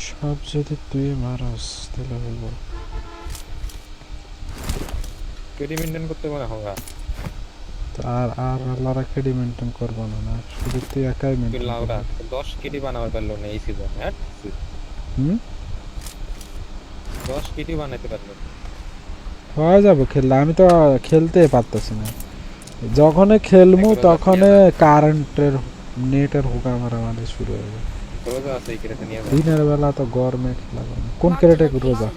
সব যদি তুই মারাস তাহলে হইব। কেডি মেইনটেইন করতে পারে হোগা আর আর আল্লাহরা কেডি মেনটেন করবো না, না শুধু তুই একাই মেনটেন লাউরা করবি। 10 কেডি বানাবার পারলো না এই সিজন। হ্যাঁ হুম 10 কেডি বানাইতে পারলো। হয়ে যাবে খেললে, আমি তো খেলতে পারতেছি না। যখনই খেলবো তখনই কারেন্টের নেটের হুকা মারামারি শুরু হয়ে যাবে। রোজা আছে এই কেটে নিয়ে যাও। দিনের বেলা তো গরমে খেলা যাবে না। কোন ক্যারেটে রোজা?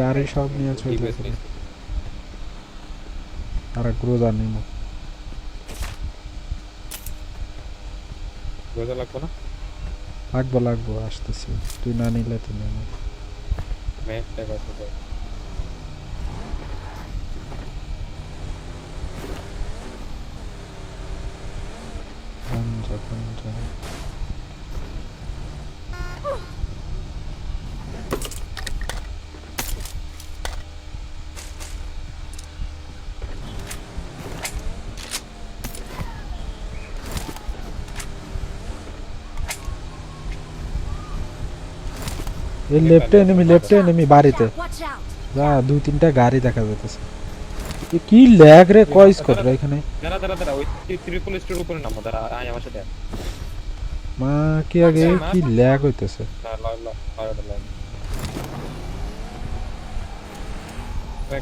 গাড়ি সব নিয়ে চলে যাবে। আর এক রোজা নিব। রোজা লাগবে না? লাগবো লাগবো, আসতেছি। তুই না নিলে তুই নেব। ম্যাচ টাইপ আছে তো। যখন যাই এই লেফটে এনিমি বাড়িতে যা, 2-3টা গাড়ি দেখা যাইতেছে। কি ল্যাগ রে, কয় স্কোর রে এখানে? দাঁড়া ওই ট্রিপল স্টোর উপরে নামো। দাঁড়া আয় আমার সাথে। মা কি আগে কি ল্যাগ হইতেছে।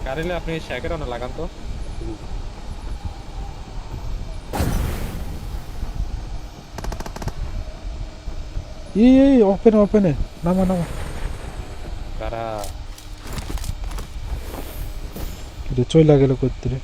গাড়িলে আপনি শেখের না লাগান তো। এই ওপেনে নামা তারা রে, চইলা গেল করতে রে।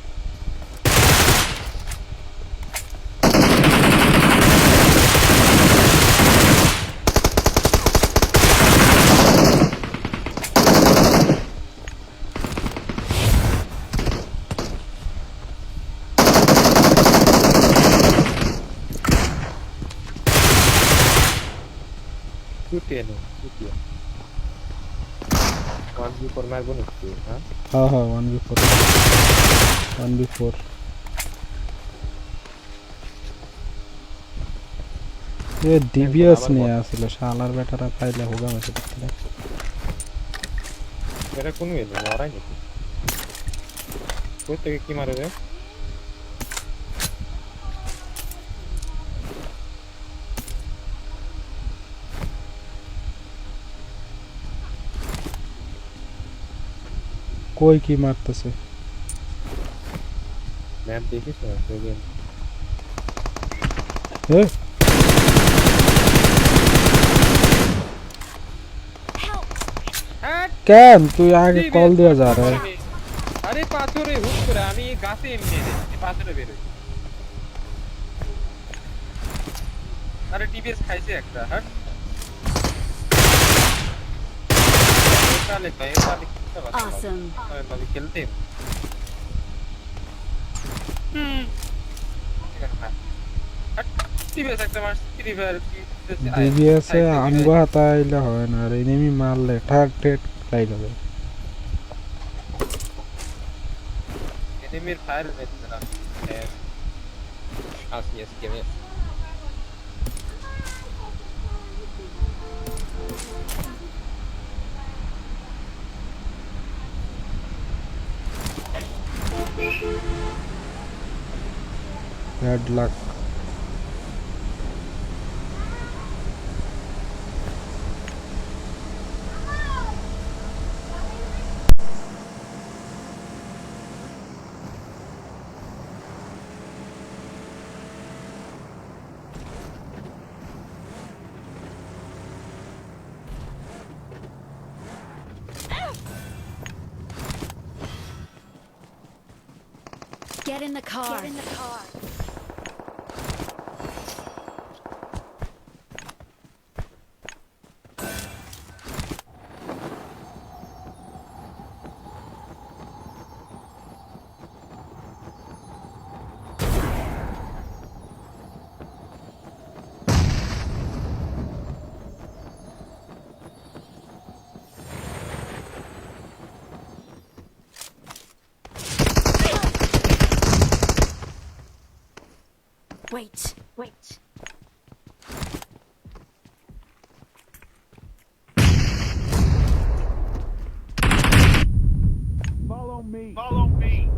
Tutti. 1v4 মারবো নাকি? হ্যাঁ হ্যাঁ 1v4 এ ডিবিএস নিয়ে আসলে শালার বেটারা পাইলে হোগা মেসে দিতে। এটা কোন মেয়ে মারাই নাকি? কই থেকে কি মারে রে? কই কি মারতেছে? ম্যাপ দেখিস না সেদিন? এ কেন তুই আগে কল দিয়া যা রে। আরে পাথরে হুট করে আমি গাছে এমনি এসেছি, পাথরে বের হই। আরে টিভিএস খাইছে একটা। হ্যাঁ তাহলে Awesome. আমি খেলতে টিভিএস একটা মাস ফ্রি ফায়ার ডিবিএস এ আমগো হাতাইলে হয় না, আর এনিমি মারলে ঠাক ঠেক লাইগা যায়। এনিমির ফায়ার রেট না আসিস গেমে bad luck. Get in the car. Wait. Wait. Follow me. Follow me.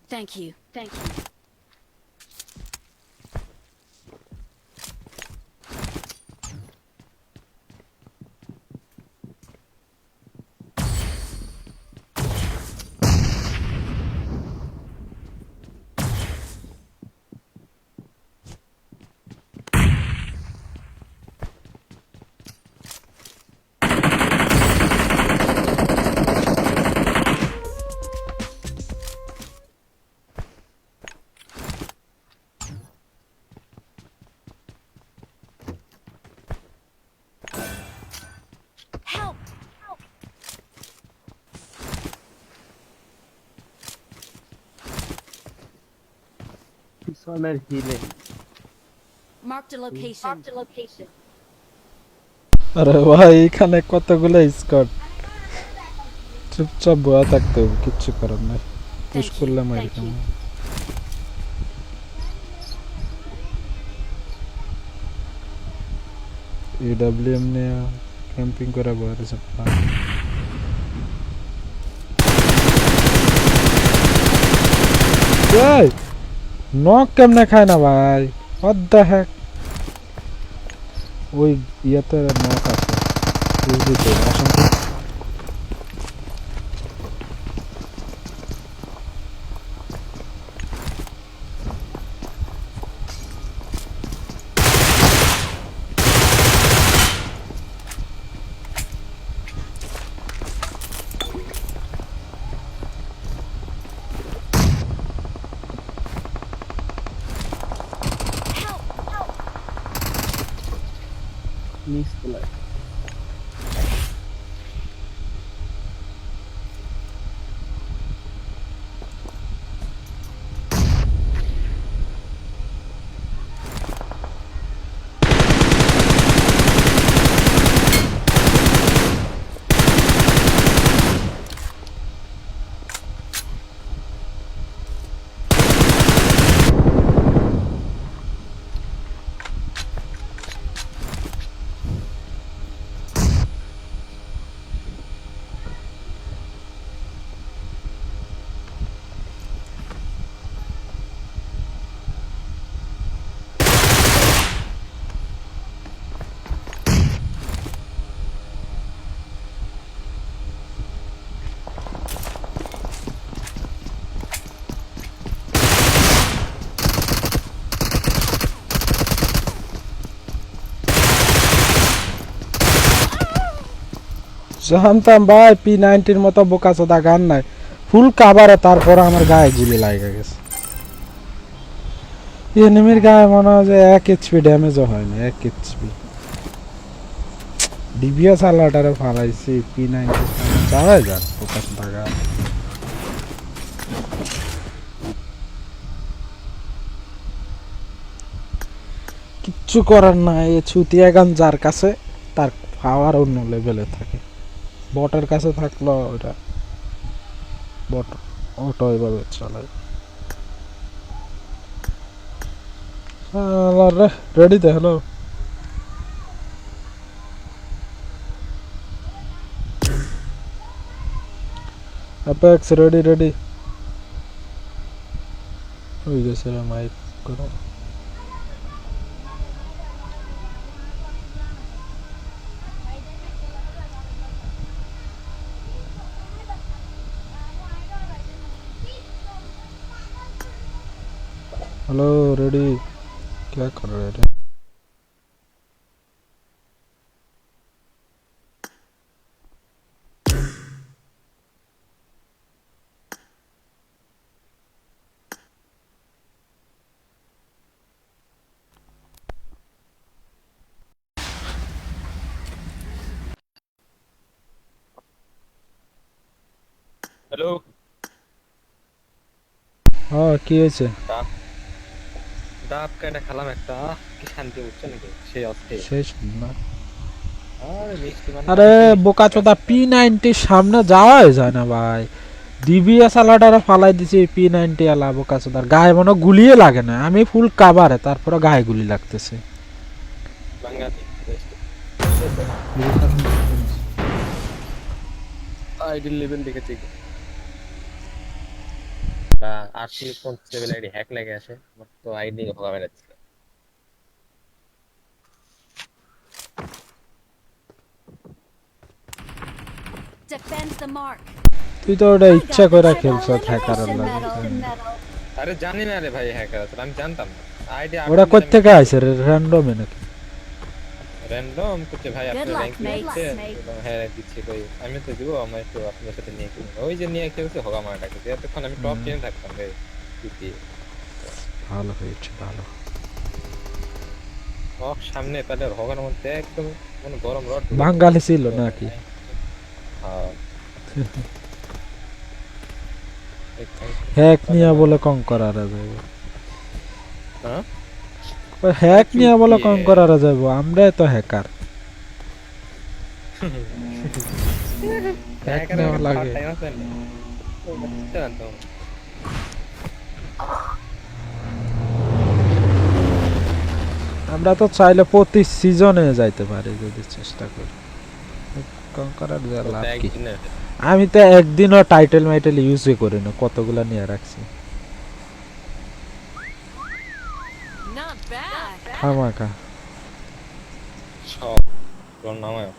Thank you. Thank you. Help! Help! পিছনের হিলে Marked a location. Marked a location. আরে ভাই এখানে কতগুলো স্কট চুপচাপ বয়া থাকতে হবে কিচ্ছু করার নাই পুশ Thank you. করলে মারি Thank you. এডব্লিউএম নিয়ে ক্যাম্পিং করে বয়া রয়েছে এই নক কেমনে খায় না ভাই what the heck ওই ইয়াতে নক আছে বুঝলি তো আসুন তো। Help! Help! নিচ তোলায় জানতাম ভাই P90 মতো বোকাচোদা গান নাই ফুল কাভারে তারপর আমার গায়ে গুলি লাগে গেছে এনিমির গায়ে মনে হয় যে 1 এইচপি ড্যামেজও হয় না 1 এইচপি ডিবিএস আলাটারে ফালাইছি P90 যাওয়া যাক বোকাচোদা গান কিচ্ছু করার নাই এই ছুতিয়া গান যার কাছে তার পাওয়ার অন্য লেভেলে থাকে বটের কাছে থাকলো ওটা বট অটো এভাবে চালায় রেডি তো হ্যালো অ্যাপেক্স রেডি রেডি হয়ে গেছে মাইক করো हेलो रेडी क्या कर रहे थे হ্যালো हाँ কি হয়েছে ডাব কেটে খেলাম একটা, কি শান্তি হচ্ছে নাকি সেই অস্থির। শেষ না। আরে মিষ্টি মানে আরে বোকাচোদা P90 সামনে যাওয়াই যায় না ভাই। ডিবিএস আলাটারে ফালাই দিছি P90 আলা বোকাচোদার গায়ে মনে গুলিয়ে লাগে না, আমি ফুল কাভারে তারপরে গায়ে গুলি লাগতেছে। বাঙালি আইডি লেভেল দেখেছি বা 48 লেভেল আইডি হ্যাক লাগে আসে, আমার তো আইডি হবে না। Defend the mark. তুই তো ওটা I ইচ্ছা got করে the খেলছ triple হ্যাকারের elimination লাগে। medal. আরে জানি না রে ভাই হ্যাকার আছে, আমি জানতাম না আইডি ওটা কই থেকে আইছে রে, র্যান্ডমে নাকি? র্যান্ডম করতে ভাই Good আপনার luck, র্যাঙ্ক mate. দিচ্ছে হ্যাঁ দিচ্ছে কই আমি তো দিব, আমার একটু আপনার সাথে নিয়ে খেলবো, ওই যে নিয়ে খেলছে হোগা মারাটাকে এতক্ষণ আমি টপ 10 থাকতাম রে জিতি। ভালো হয়েছে ভালো। টপ সামনে তাদের হোগার মধ্যে একদম মানে গরম রড বাঙালি ছিল নাকি? হ্যাঁ হ্যাক নিয়ে বলে কঙ্কর আরা যাবে। হ্যাঁ ওই হ্যাক নিয়ে বলে কঙ্কর আরা যাবো, আমরাই তো হ্যাকার। হ্যাক নেওয়া লাগে। আমরা তো চাইলে প্রতি সিজনে যাইতে পারি যদি চেষ্টা করি। কঙ্করার যা লাভ কি? আমি তো একদিনও টাইটেল মাইটেল ইউজই করি না, কতগুলা নিয়ে রাখছি Not bad. খামাখা। সব তোর নামায়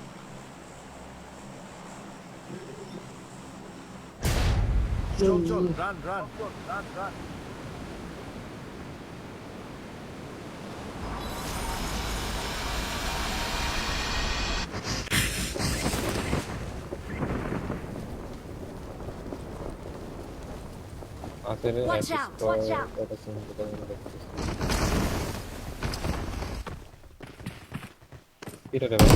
আছে রে Watch out, watch out. এটা রে ভাই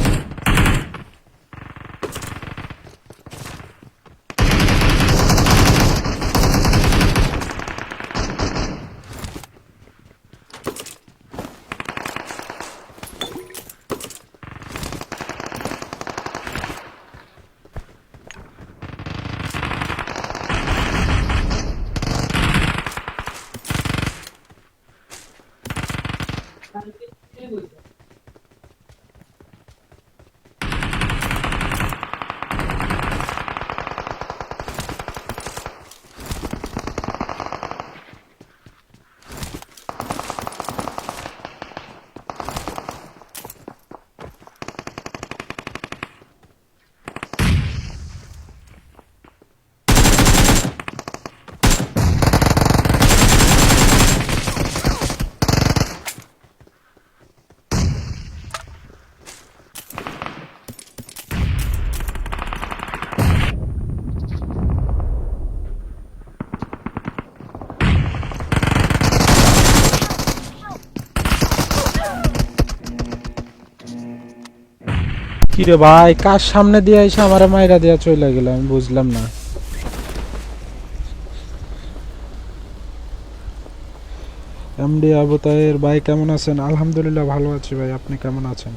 কিরে ভাই কার সামনে দিয়ে এসে আমার মাইরা দিয়া চলে গেল, আমি বুঝলাম না। এমডি আবু তাহের ভাই কেমন আছেন? আলহামদুলিল্লাহ ভালো আছি ভাই, আপনি কেমন আছেন?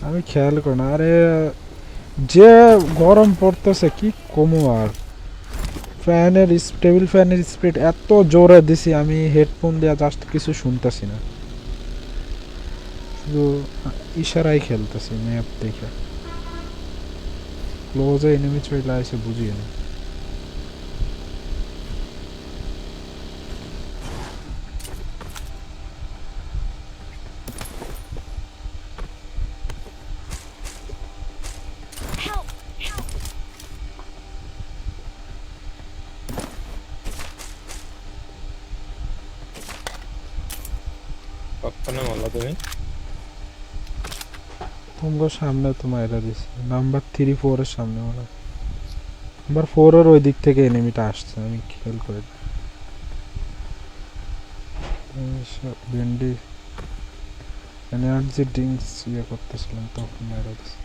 আমি খেয়াল করি না, আরে যে গরম পড়তেছে কি কমু আর। ফ্যানের টেবিল ফ্যানের স্পিড এত জোরে দিছি, আমি হেডফোন দিয়ে জাস্ট কিছু শুনতেছি না, শুধু ইশারাই খেলতেছি ম্যাপ দেখে। ক্লোজে এনিমি চলে আসে বুঝিয়ে না। Help! কখনো বললো তুমি তোমার সামনে তো মাইরা দিছি, নাম্বার 3-4 এর সামনে মানে নাম্বার 4 এর ওই দিক থেকে এনিমিটা আসছে, আমি খেয়াল করি। ভেন্ডি এনার্জি ড্রিঙ্কস ইয়ে করতেছিলাম তখন মেরে দিছে।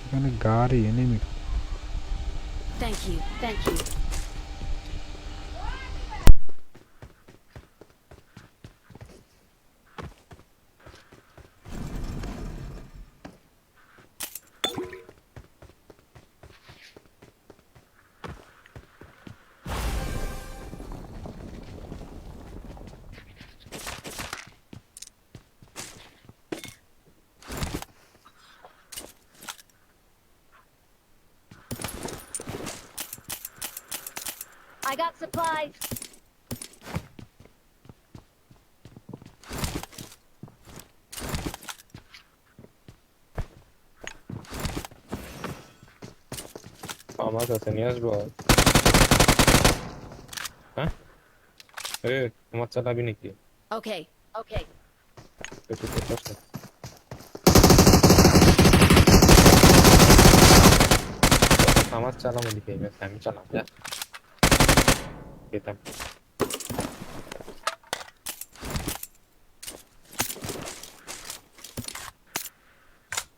এখানে গাড়ি enemy Thank you. Thank you. I got supplies. আমার কাছে নিয়ে আসবো। হ্যাঁ তোমার চালাবি নাকি? Okay. Okay. একটু চেষ্টা করো। আমার চালাবো দিকে আমি চালাম যা পেতাম।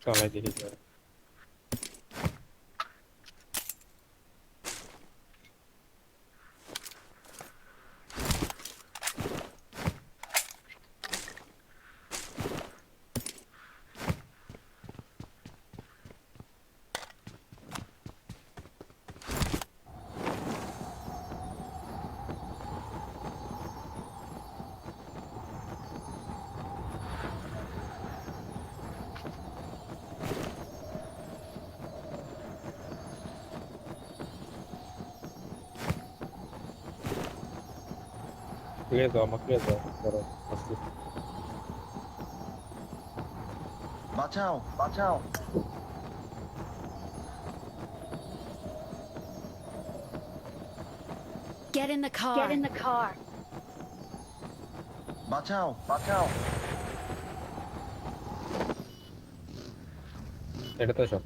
চলাই দিকে ক্লিয়ার দাও, আমাকে ক্লিয়ার দাও ধরো আসছি। বাঁচাও বাঁচাও Get in the car. Get in the car. বাঁচাও বাঁচাও এটা তো সব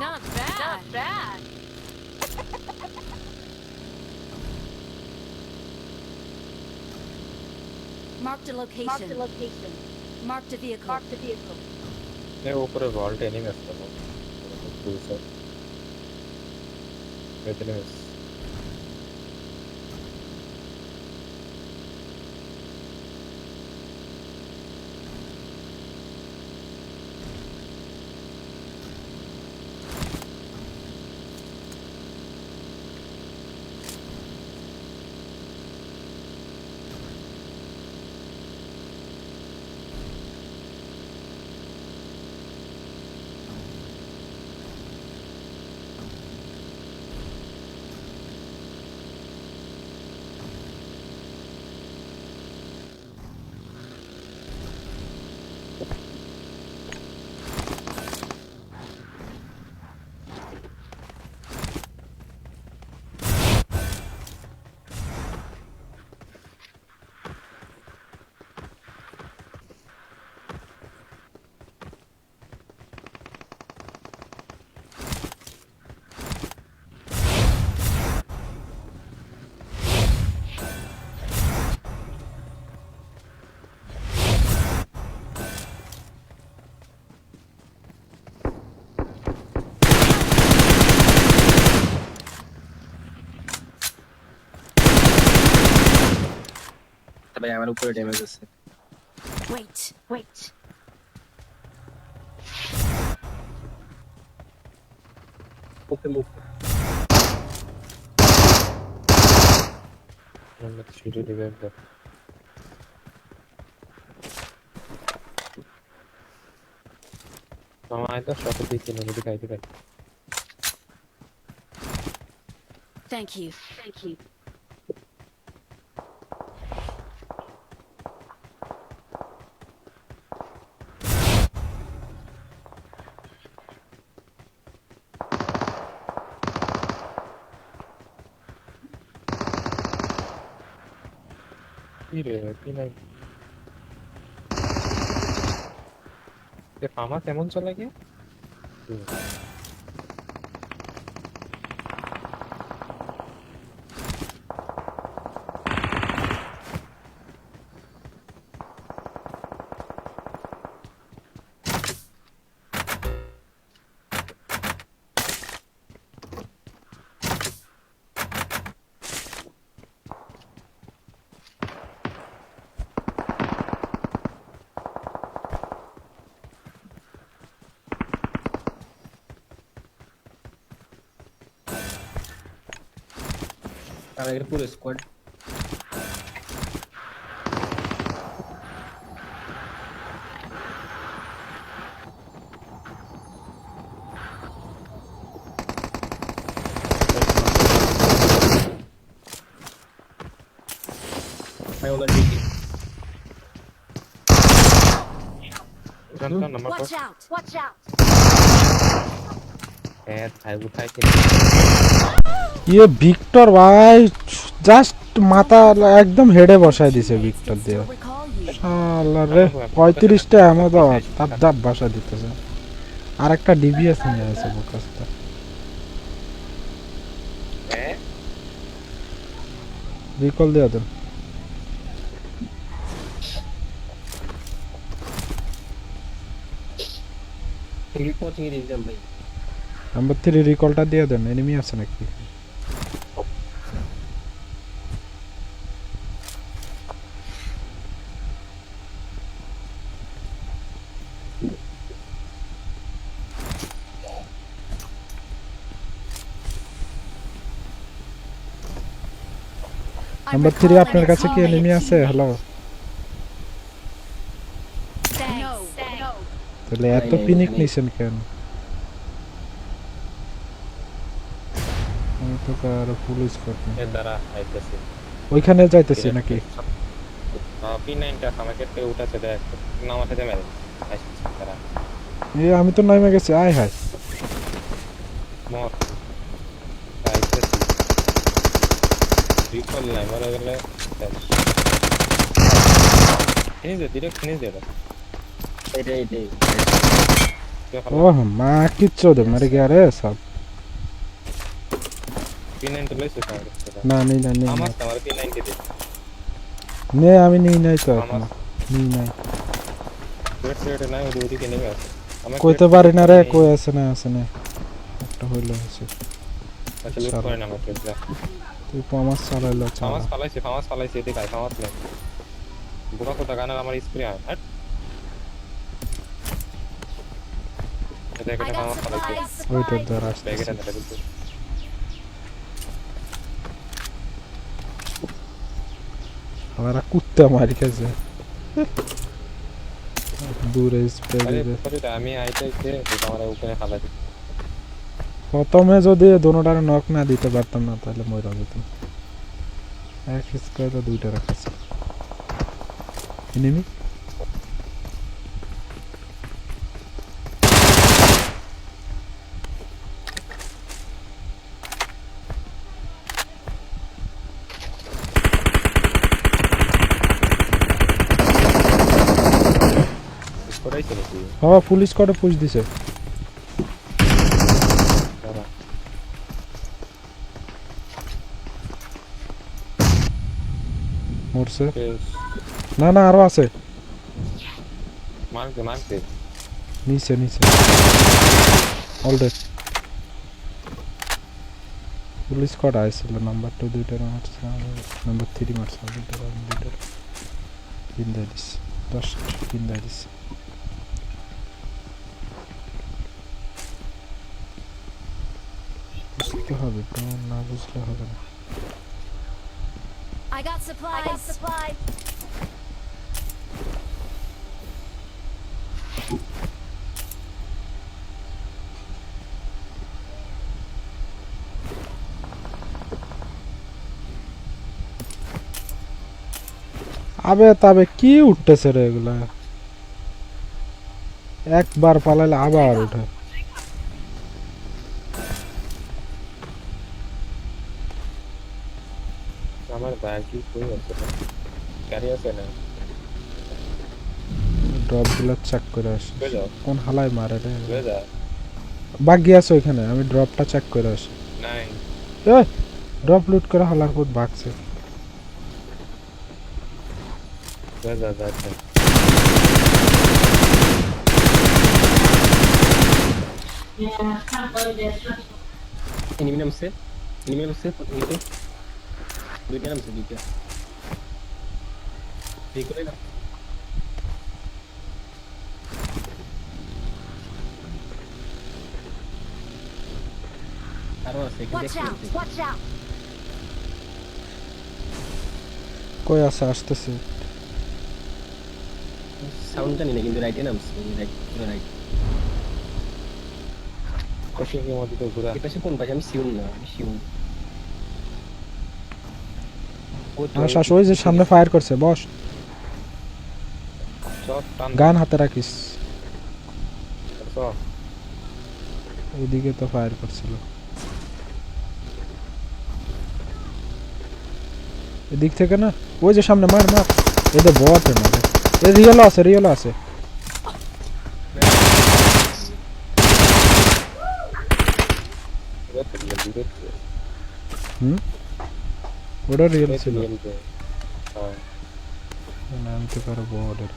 Not bad. Not bad. Marked a location. Marked a location. Marked a vehicle. Marked a vehicle. এর উপরে ভল্ট এনিমি আসছে না ফুল সব এখানে ভাই আমার উপরে ড্যামেজ আছে। Wait. Wait. ওকে মুভ আমরা সিটি রিভাইভ দাও। আমার তো শপে দিকে নেমে খাইতে খাই Thank you. Thank you. কি রে কি নাই ফার্মা কেমন চলে গিয়ে আমাদের পুরো স্কোয়াড ভাই ওলা ডিটি জানতাম number Watch out! Watch out! হ্যাঁ ভাই উঠাইছে ইয়ে ভিক্টর ভাই জাস্ট মাথা একদম হেডে বসাই দিছে ভিক্টর দিয়ে Still recall you. শালা রে 35টা এমন দাও তাপ দাপ বসা দিতেছে আর একটা ডিবিএস নিয়ে আছে বোকাসটা হ্যাঁ রিকল দিয়ে দেন ক্লিক কোচিং এ দিলাম ভাই নাম্বার 3 রিকলটা দিয়ে দেন এনিমি আছে নাকি I'm নাম্বার 3 recalling আপনার a কাছে কি এনিমি teammate. আছে হ্যালো Thanks. তাহলে এত নাই, পিনিক নাই। নিছেন কেন আমি তো কার পুলিশ করতে এর দ্বারা আইতেছে ওইখানে যাইতেছি নাকি P9টা আমাকে থেকে উঠাছে দেখ নামার সাথে মেরে আসছে তারা এই আমি তো নাইমে গেছি আয় হায় মর আইতেছে রিকল নাই মরে গেলে ফিনিশ দে ডিরেক্ট ফিনিশ দে এটাই ओह माँ की चौध मर गया रे सब P9 তো লইছে ना नहीं ना नहीं আমার তোমার P9 কে দে नहीं আমি नहीं नहीं तो अपना नहीं नहीं ওয়েট রেট নাই ওই ওদিকে নেমে আছে আমার কইতে পারি না রে কই আছে না একটা হইলো আছে আচ্ছা লুট করে না আমাকে যা তুই পামাস চালাইলো চালা ফামাস ফালাইছে এদিকে আয় ফামাস নাই বুকা কোটা গানার আমার স্প্রে আয় হট এটা I একটা got ফামাস ফালাইছে supplies. ওইটার দ্বারা আসতেছে ব্যাগেটা ধরে দিতে আমার কুত্তা মারি খাইছে দূরে স্প্রে আরে দিবে পরে আমি আইতেছে এটা আমার উপরে ফালাই দিই প্রথমে যদি দোনোটারে নক না দিতে পারতাম না তাহলে মরে যেতাম এক স্কোয়ার তো দুইটা রাখাছে এনিমি করাইছে নাকি হ্যাঁ পুলিশ করে পুশ দিছে দাঁড়া মরছে বেশ না না আরো আছে মারতে নিচে নিচে অলরেডি পুলিশ কটা আইছিল নাম্বার 2 দুইটা মারছে নাম্বার 3 মারছে দুইটা বিন্দা দিস 10 বিন্দা দিস বুঝতে হবে তো না বুঝলে হবে না I got supplies. আবে তবে কি উঠতেছে রে এগুলা একবার পালাইলে আবার উঠে আমার ব্যাগ কি কই আছে গাড়ি আছে না ড্রপ গুলা চেক করে আসি কই যাও কোন হালাই মারে রে কই যা বাগি আছে ওইখানে আমি ড্রপটা চেক করে আসি নাই এই ড্রপ লুট করে হালার পর ভাগছে কই যা যাচ্ছে এনিমি নামছে প্রথমে দুইটা নামছে দুইটা রিকলে না আরো আছে কি Watch out! দেখতে Watch out! কই আছে আসতেছে সাউন্ড জানি না কিন্তু রাইটে নামছে রাইট কোচিং এর মধ্যে তো ঘোরা এই পাশে কোন পাশে আমি শিউন না আমি শিউন আশাস ওই যে সামনে ফায়ার করছে বস সব টান গান হাতে রাখিস সব ওইদিকে তো ফায়ার করছিল এদিক থেকে না ওই যে সামনে মার মার এই যে বট মারে এ রিয়েল আছে ওটা রিয়েল ছিল নাম তো কারো border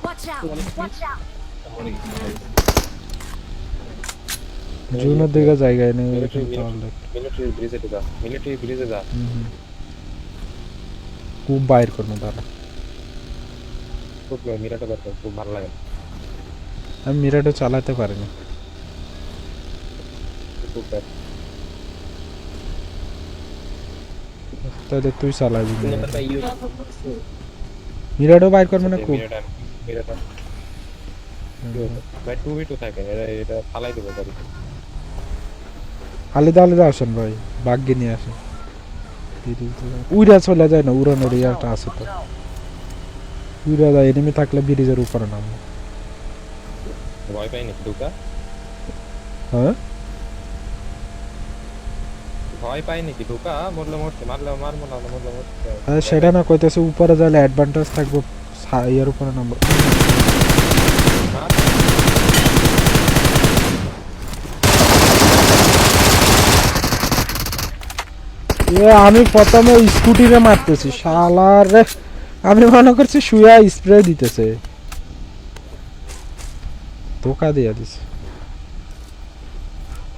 Watch out! Watch out! জুনের দিকে জায়গায় নেই মিলিটারি তাহলে ব্রিজে যা খুব বাইর করবো তারা খুব মিরাটা দরকার খুব ভালো লাগে আমি মিরাটো চালাতে পারিনি খুব ব্যাড তাহলে তুই চালাবি নেপাল ভাই ইউ মিরাটো বাইর করবে না খুব মিরাটা ভাই 2v2 থাকে এটা ফালাই দেবো গাড়ি আলাদা আসেন ভাই বাগ্যে নিয়ে আসেন উইরা চলে যায় না উড়ানোর ইয়াটা আছে তো উইরা যায় এনিমি থাকলে ব্রিজের উপরে নামবো ভয় পাই নাকি ঢুকা হ্যাঁ ভয় পাই নাকি ঢুকা মরলে মরছে মারলে মারবো না মরলে মরছে সেটা না কইতেছে উপরে যাইলে অ্যাডভান্টেজ থাকবো ইয়ার উপরে নামবো আমি প্রথমে স্কুটিরে মারতেছি শালার রে আমি মনে করছি শুয়া স্প্রে দিতেছে ধোকা দিয়ে দিছে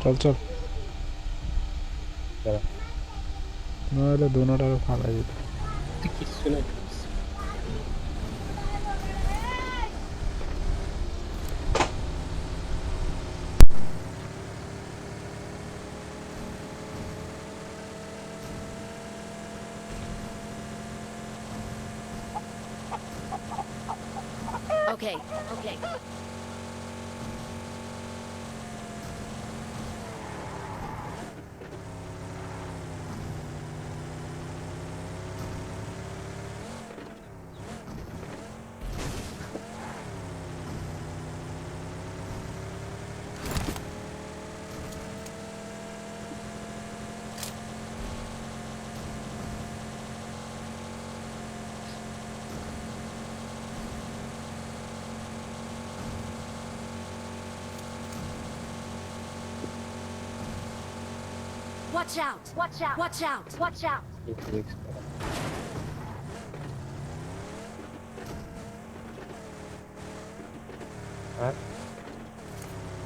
চল নাহলে দোনোটারও ফালাই দিত কিছু না Okay. Watch out! Watch out! Watch out! Watch out!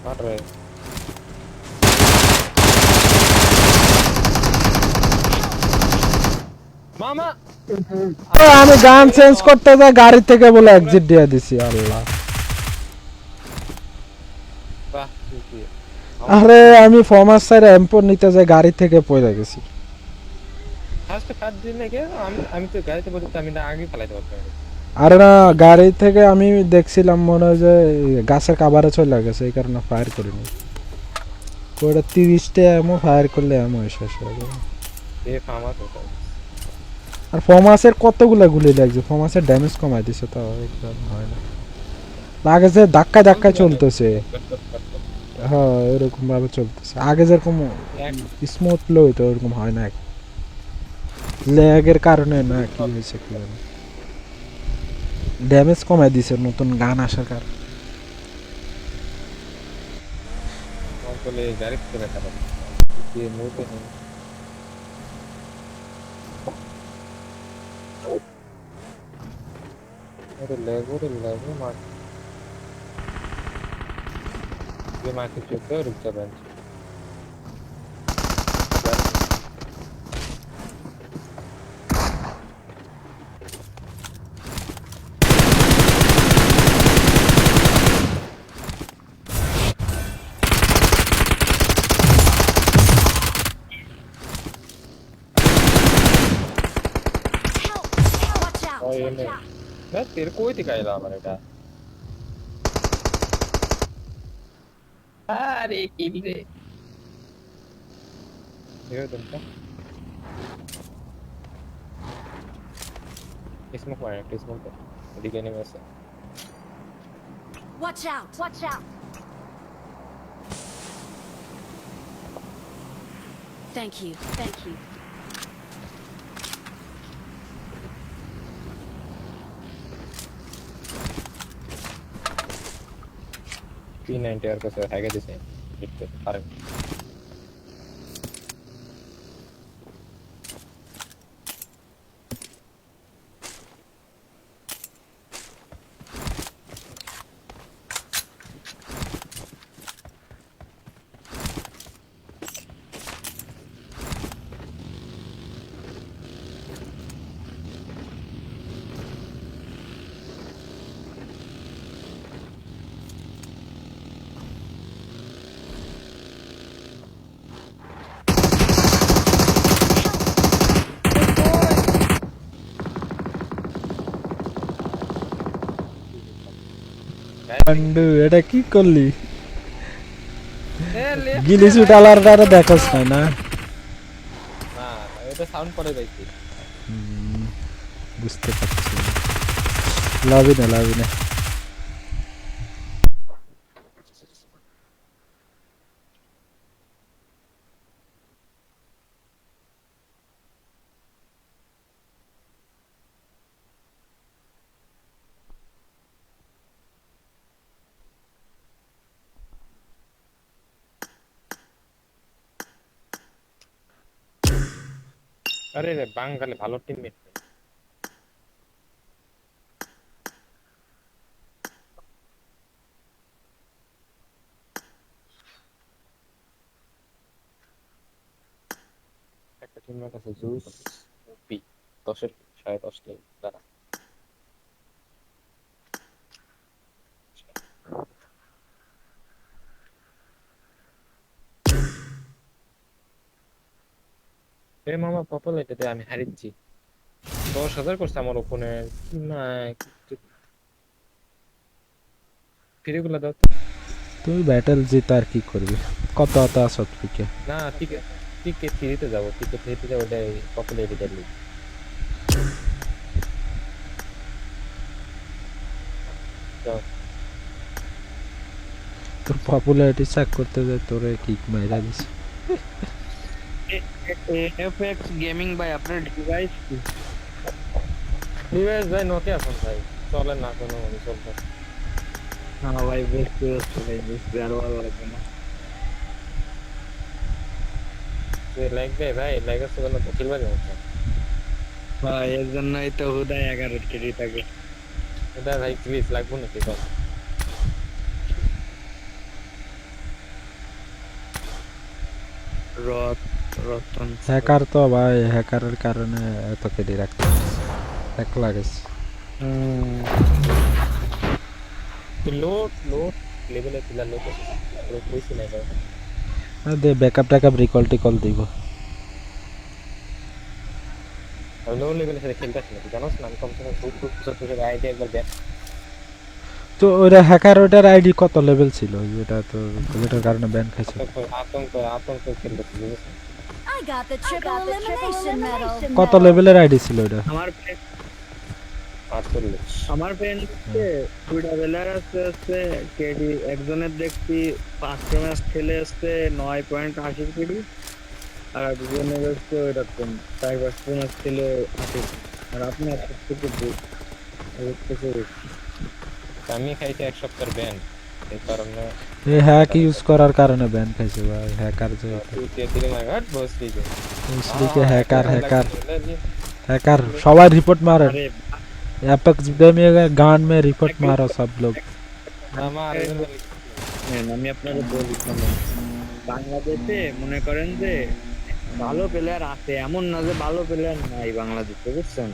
मार रहे मामा আমি গান চেঞ্জ করতে যাই গাড়ি থেকে বলে এক্সিট দিয়ে দিছি আল্লাহ वाह ठीक है আরে আমি ফর্মাস সাইড এম্পোর নিতে যাই গাড়ি থেকে পড়ে গেছি ফার্স্ট কাট দিন নাকি আমি তো গাড়িতে বসে আমি না আগে ফেলাইতে পারতাম আরে না গাড়ি থেকে আমি দেখছিলাম মনে হয় যে গাছের কাভারে চলে গেছে এই কারণে ফায়ার করিনি ওটা 30টা এমও ফায়ার করলে এমও শেষ হয়ে যাবে এই ফার্মা তো আর ফর্মাসের কতগুলা গুলি লাগছে ফর্মাসের ড্যামেজ কমাই দিছে তো একদম হয় না লাগে যে ধাক্কা চলতেছে হ্যাঁ এরকম ভাবে চলতেছে আগে যেরকম স্মুথ লো হইতো এরকম হয় না ল্যাগের কারণে না কি হয়েছে কি জানি ড্যামেজ কমাই দিছে নতুন গান আসার কারণে বলে গাড়ি থেকে দেখা পাবো ये मुंह पे नहीं अरे लेगो मार ये मार के चुप है रुक जा बेंच এনে না তের কই থেকে আইলো আমার এটা আরে কিল রে দেখো তোমরা স্মোক মারে একটা স্মোক এদিকে নেমে আসে Watch out! Watch out! Thank you. Thank you. P90 আর কাছে হ্যাগে দিছে দেখতে পারেন বন্ধু এটা কি করলি গিলি সুটালার দেখোস না না না এটা সাউন্ড পরে যাইছি বুঝতে পারছি লাভি না আরে রে বাঙালি ভালো টিমমেট একটা টিমমেট আছে জুস পি 10 এর 10.5 টি দ্বারা এই মামা পপুলারিটিতে আমি হারিয়েছি 10,000 করছে আমার ওপনে না ফিরেগুলো দাও তো। তুই ব্যাটেল জিত আর কি করবি কত আছো তুইকে না টিকে টিকে ফিরিতে যাবো টিকে ফিরিতে যাবো ওটাই পপুলারিটি লিগ তোর পপুলারিটি চেক করতে যায় তোরে কিক মাইরা দিস এফএক্স গেমিং ভাই আপনার ডিভাইস কি? ডিভাইস ভাই নোকিয়া ফোন ভাই চলে না কোনো মানে চলতে না ভাই বুঝতে পারছি ভাই বুঝতে আর ভালো লাগবে না লাগবে ভাই লাগার তো কোনো খেলবা যাবে না ভাই এর জন্যই তো হুদাই 11 কেজি থাকে এটা ভাই প্লিজ লাগবো নাকি কল রতন হ্যাকার তো ভাই হ্যাকারের কারণে এত কেটে রাখতে এক লাগেস লোড লেভেলে পিলা লোড কইছি না ভাই দে ব্যাকআপ রিকল দিব লো লেভেলে সাথে খেলতেছি না জানোস না আমি কমসে কম খুব কিছু আইডিয়া একবার দেখ তো ওটা হ্যাকার ওটার আইডি কত লেভেল ছিল এটা তো যেটার কারণে ব্যান খাইছে আতঙ্ক খেলতেছি বুঝেছেন I got the triple elimination medal. কত লেভেলের আইডি ছিল এটা আমার আমার ফ্রেন্ডকে দুইটা বেলার আছে কেডি একজনের দেখছি 5 ম্যাচ খেলে আসছে 9.80 কেডি আর দুজনের হচ্ছে এরকম 4 ম্যাচ খেলে 80 আর আপনি আমি খাইছি এক সপ্তাহ ব্যান এই কারণে এই হ্যাক ইউজ করার কারণে ব্যান খাইছে ভাই হ্যাকার যে তুই মাই গড বস দিকে মুসলিকে হ্যাকার সবাই রিপোর্ট मारो एपेक्स में गान में रिपोर्ट मारो सब लोग আমি আপনাকে বলি বাংলাদেশে মনে করেন যে ভালো প্লেয়ার আছে এমন না যে ভালো প্লেয়ার নাই বাংলাদেশে বুঝছেন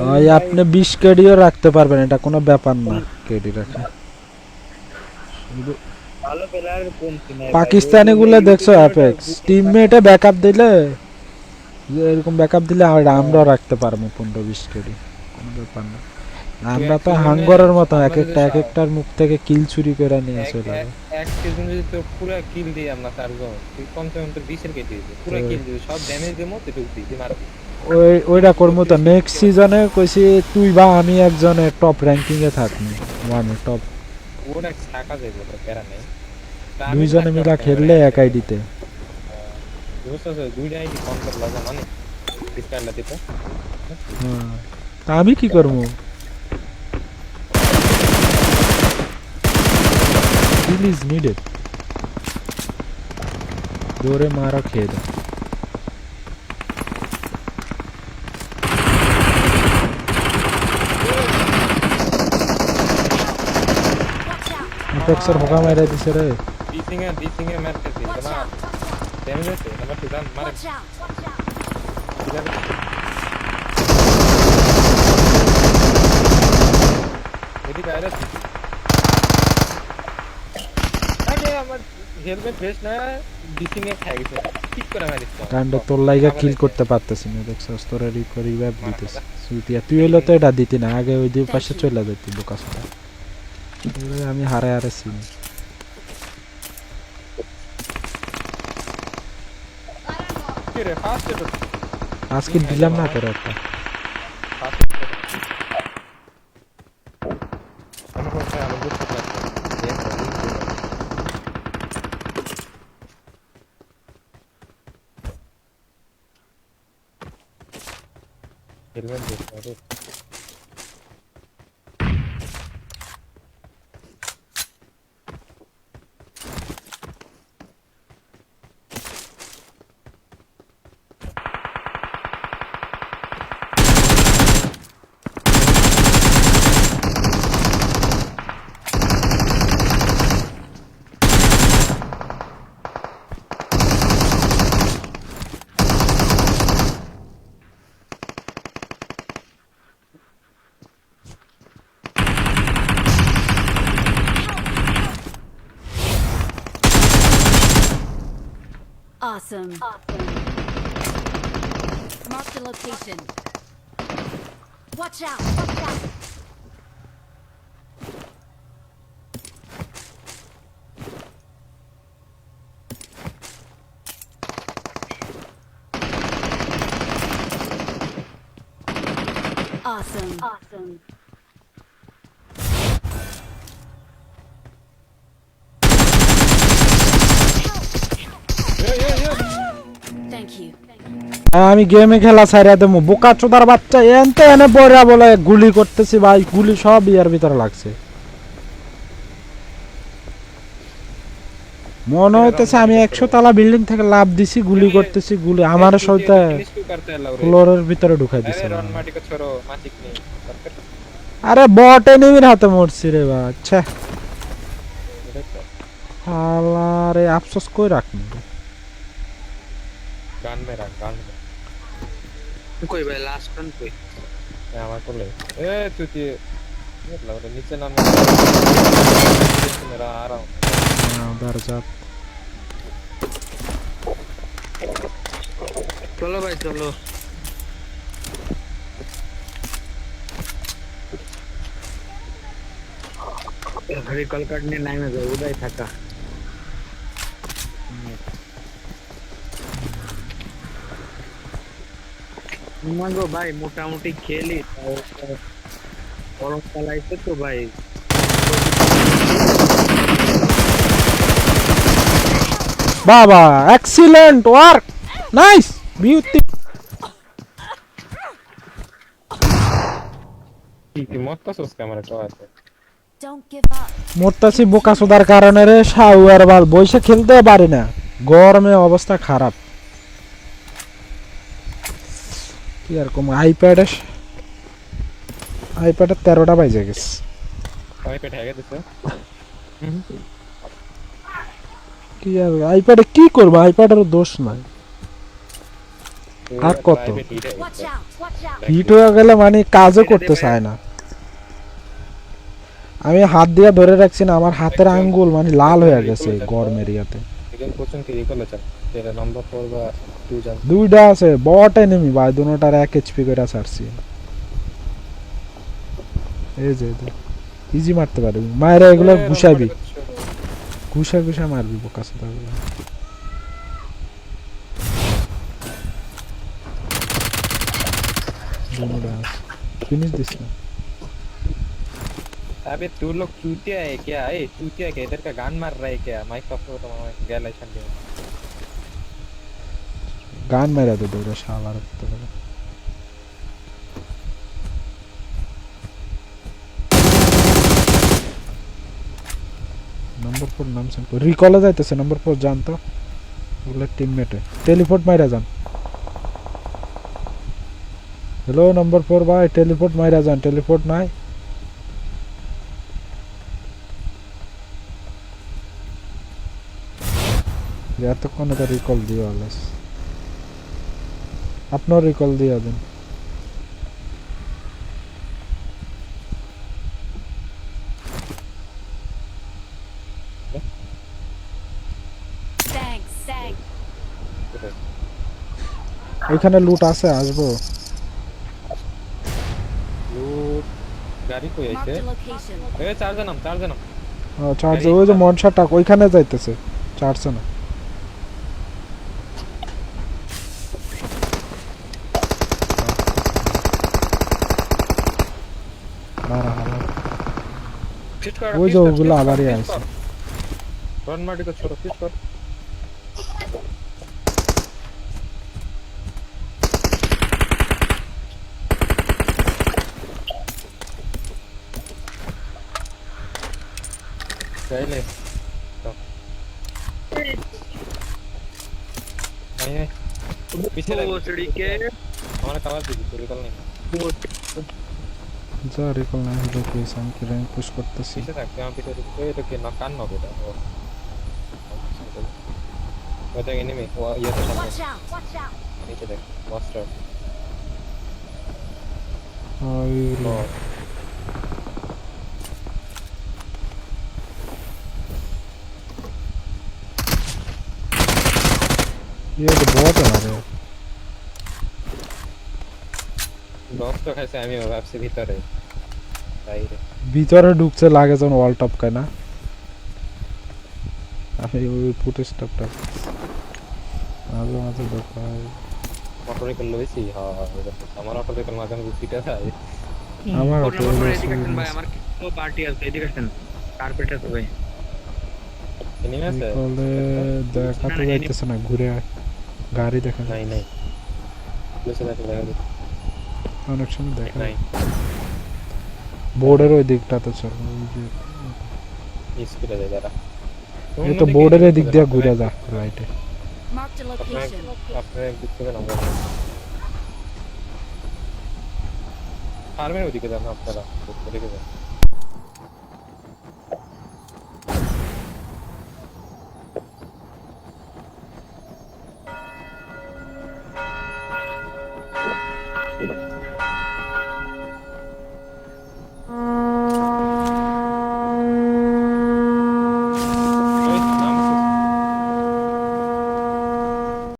ভাই আপনি 20 কেডিও রাখতে পারবেন এটা কোনো ব্যাপার না কেডি রাখা ভালো প্লেয়ার কোন টিমে পাকিস্তানি গুলো দেখছো অ্যাপেক্স টিমমেটে ব্যাকআপ দিলে যে এরকম ব্যাকআপ দিলে আমরাও রাখতে পারবো 15-20 কেডি, কোনো ব্যাপার না। আমরা তো হাঙ্গরের মতো এক একটার মুখ থেকে কিল চুরি করে নিয়ে চলে যাবো। এক সিজন যদি তোর পুরো কিল দিই আমরা চারজন, তুই কমসে কম তোর 20 এর কেটে দিবি, পুরো কিল দিবি, সব ড্যামেজ দেবো, তুই ঢুক দিবি, মারবি। ওইটা করবো তো নেক্সট সিজনে, কইছি তুই বা আমি একজনে টপ র্যাঙ্কিং এ থাকবো, ওয়ানে টপ, ওটা থাকা যাবে, ওটা প্যারা নেই। দুইজনে মিলা খেললে এক আইডিতে। বুঝতেছো, দুইটা আইডি কন্ট্রোল লাগা মানে ডিসকাউন্টটা দিতে। হ্যাঁ, তা আমি কি করবো? Kill is needed. দৌড়ে মারা খেয়ে দে। ইফেক্সের হোকা মেরে দিছে রে। ডিসিং এ মারতে দিই Watch না, out! ড্যামেজ আছে নাম্বার 2 ডান মারে। Watch out! Watch out! এদিকে আরে আগে আমার হেলমেট ফ্রেশ না, ডিসিং এ খাই গেছে, ঠিক করে মারিস তো। কাণ্ড তোর লাইগা কিল করতে পারতেছি না, দেখছস তোরে রিভাইভ দিতেছে সুইতিয়া। তুই হইলো তো এটা দিতি না, আগে ওই দুই পাশে চলে যেতি বোকাসটা। আমি হারে চিনি। কি রে ফাস্ট তো আজকে দিলাম না তোর একটা। হেলমেট দেখো Awesome. Mark the location. Watch out! Watch out! Awesome. Awesome. Thank you. আমি গেমে খেলা ছাইরা দেবো, বোকা চোদার বাচ্চা এনতে এনে পড়া বলে গুলি করতেছি ভাই, গুলি সব ইয়ার ভিতরে লাগছে। মনে হইতেছে আমি 100 তলা বিল্ডিং থেকে লাফ দিছি, গুলি করতেছি, গুলি আমার সাথে ফ্লোরের ভিতরে ঢুকাই দিছে। আরে বট এনিমির হাতে মরছি রে বাচ্চা। আরে আফসোস কই রাখনি গান মেরা গান কই ভাই লাস্ট রান কই? আমার কোলে তুই লাগরে নিচে নাম মেরা आ रहा हूं দরজাত। চলো ভাই চলো। রিকল কার্ড নিয়ে নাইমে যাও, উদয় থাকা। মাগো ভাই মোটামুটি খেলি, গরম চালাইছে তো ভাই। বাবা এক্সিলেন্ট ওয়ার্ক, নাইস বিউটি। কি মতছস ক্যামেরা তো আছে। Don't give up. মরতাছি বোকা চোদার কারণে রে, শাউ আর বাল বইসে খেলতে পারি না, গরমে অবস্থা খারাপ। কি আর কম, আইপ্যাডে 13টা বাজে গেছে। আইপ্যাড হ্যাগে দিছে। কি আর আইপ্যাডে কি করব, আইপ্যাডের দোষ নাই। আর কত Watch out! Watch out! Hit হয়ে গেলে মানে কাজও করতে চায় না। আমি হাত দিয়ে ধরে রাখছি না, আমার হাতের আঙ্গুল মানে লাল হয়ে গেছে গরমের ইয়াতে। দুজন কোচিং কি রিকলে চান যেটা নাম্বার 4 বা 2 জান দুইটা আছে বট এনিমি ভাই দুটোটার 1 এইচপি করে ছাড়ছি এই যে ইজি মারতে পারবি মায়েরা এগুলো ঘুষাবি ঘুষা মারবি বোকা সাদা फिनिश दिस में अबे तू लोग चूतिया है क्या ए चूतिया क्या इधर का गान मार रहा है क्या माइक ऑफ करो तो मैं गैलाइशन दे गान मेरा दे दो शावार तो नंबर 4 नाम से रिकॉल जाइतेছে नंबर 4 जान तो ওগুলা টিমমেট টেলিপোর্ট মাইরা যান हेलो नंबर 4 भाई टेलीपोर्ट मारा जान टेलीपोर्ट নাই या तो कोन का रिकॉल दियो वालस अपनो रिकॉल दिया देन Thanks. এখানে লুট আছে আসবো लूट गाड़ी कोई Marked ऐसे a location. ए चार जनम চার্জ ওই যে মনশাটা ওইখানে যাইতেছে চার্জ না फिट कर ওই যে ওগুলো আবারই আসছে रन मार्टी को छोड़ो फिट कर पहले नहीं पीछे लग भोसड़ी के हमारा कवर दीजिए रिकॉल नहीं যা রিকল না হলো কি সাম কি র‍্যাঙ্ক পুশ করতেছি पीछे থাকতে हम पीछे रुको ये तो कि नॉक कान नॉक बेटा वो तो एनिमी वो ये तो सामने Watch out. Watch out. नीचे देख मास्टर ওই ये तो बहुत आ रहे हैं बॉक्स तो कैसे আমি ভাবছি ভিতরে বাইরে ভিতরে ঢুকছে লাগে যখন ওয়াল টপ কায় না আমি ওই ফুটেজ টপটা মাঝে মাঝে দেখাই অটো রিকল লইছি হ্যাঁ আমার অটো রিকল মাঝে মাঝে সিটা যায় আমার ফোন অটো নাম্বার এদিকে আসেন ভাই আমার তো পার্টি আছে এদিকে আসেন কার্পেট আছে ভাই এনিমি আছে বলে দেখা তো যাইতেছে না ঘুরে আয়। গাড়ি দেখা যায় নাই নাই লসে দেখা যায় অনেক সময় দেখা নাই বোর্ডের ওই দিকটাতে চল ওই যে স্পিডে যায় যারা এই তো বোর্ডের এই দিক দিয়ে ঘুরে যা রাইটে Marked a location. আপনার এক দিক থেকে নাম্বার ফার্মের ওদিকে যান আপনারা ওদিকে যান